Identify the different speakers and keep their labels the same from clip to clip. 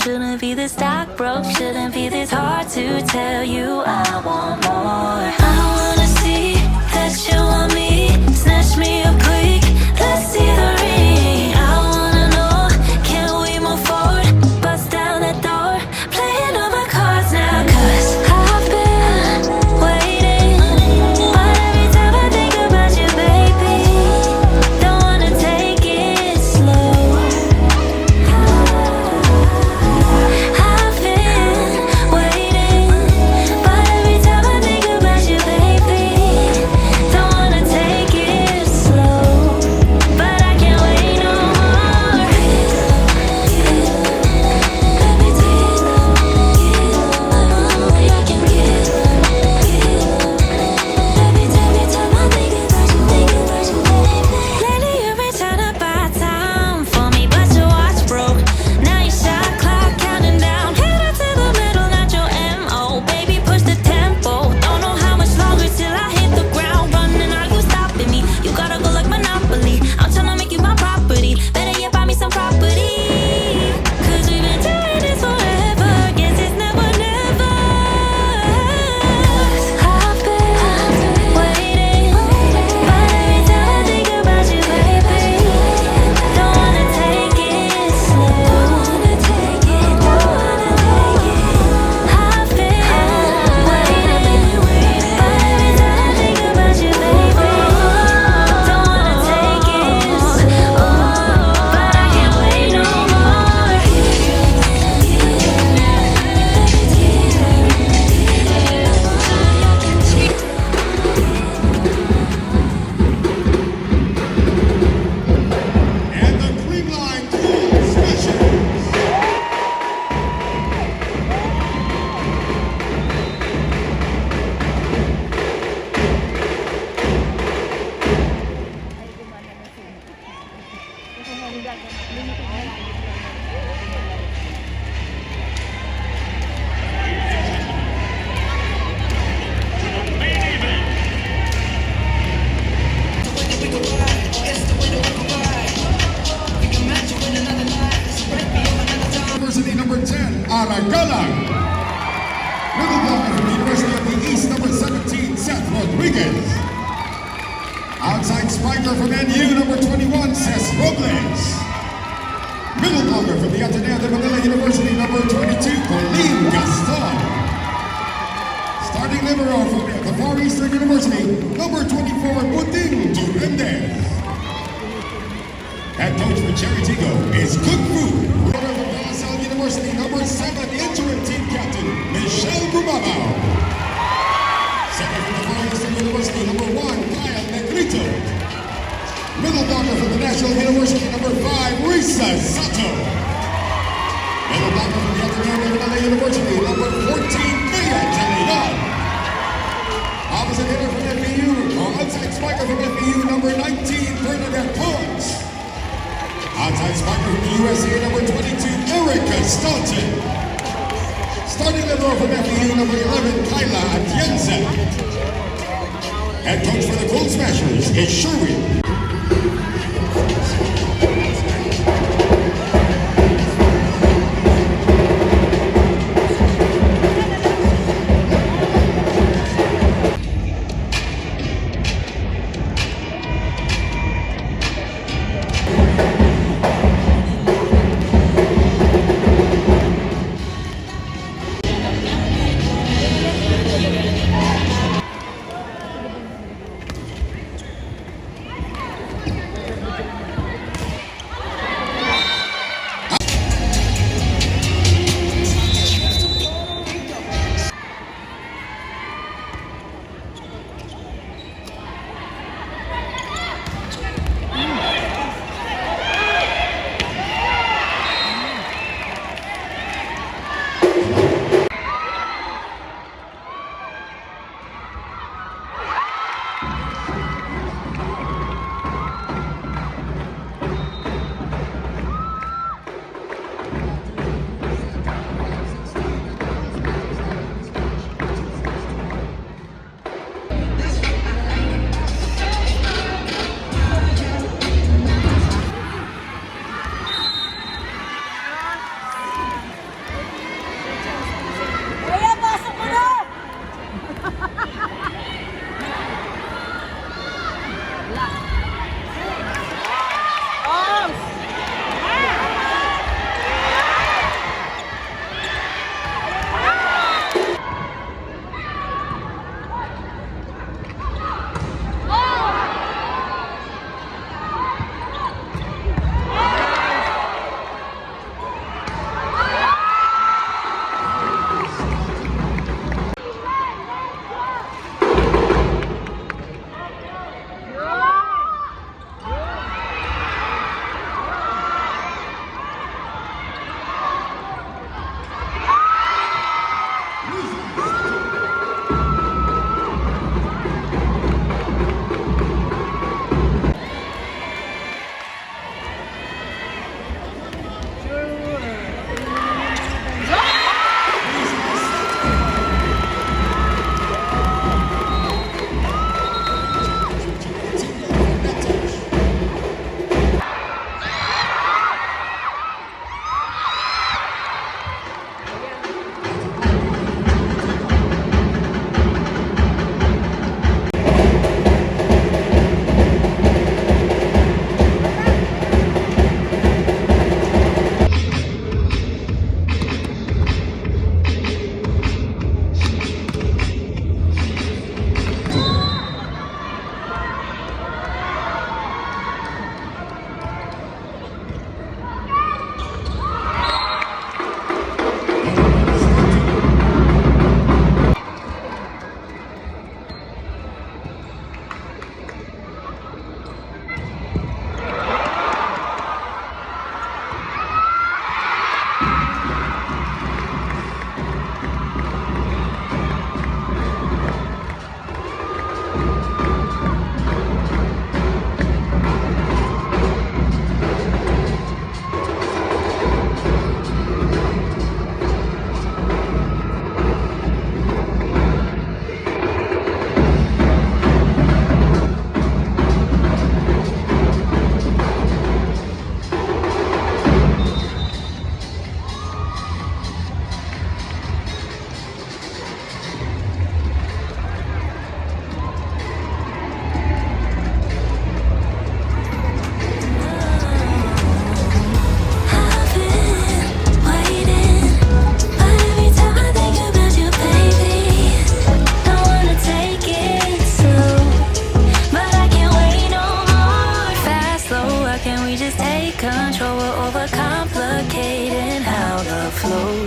Speaker 1: Shouldn't be this dark, broke, shouldn't be this hard to tell you I want more. I wanna see that you want me, snatch me up quick, let's see the ring. I wanna know, can we move forward, bust down that door, playing all my cards now, cause I've been waiting, but every time I think about you, baby, don't wanna take it slow.
Speaker 2: Outside spiker from NU, number 21, Cesc Robles. Middle blocker from the Ateneo de Manila University, number 22, Pauline Gaston. Starting libero from the Far Eastern University, number 24, Puting Durendez. Head coach for Cherry Tigo is Kung Fu. From De La Salle University, number 7, interim team captain, Michelle Gumabao. Second from the Far Eastern University, number 1, Kyle Negrito. Middle blocker from the National University, number 5, Risa Sato. Middle blocker from the Ateneo de Manila University, number 14, Bea Jalilon. Opposite hitter from FEU, or outside spiker from FEU, number 19, Bernadette Pons. Outside spiker from the USA, number 22, Erica Staunton. Starting libero from FEU, number 11, Kyla Atienza. Head coach for the Cool Smashers is Sherwin.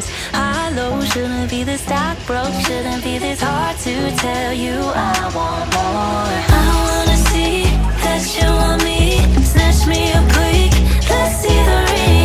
Speaker 1: goes. High low shouldn't be this stock broke, shouldn't be this hard to tell you I want more. I wanna see that you want me, snatch me up quick, let's see the real.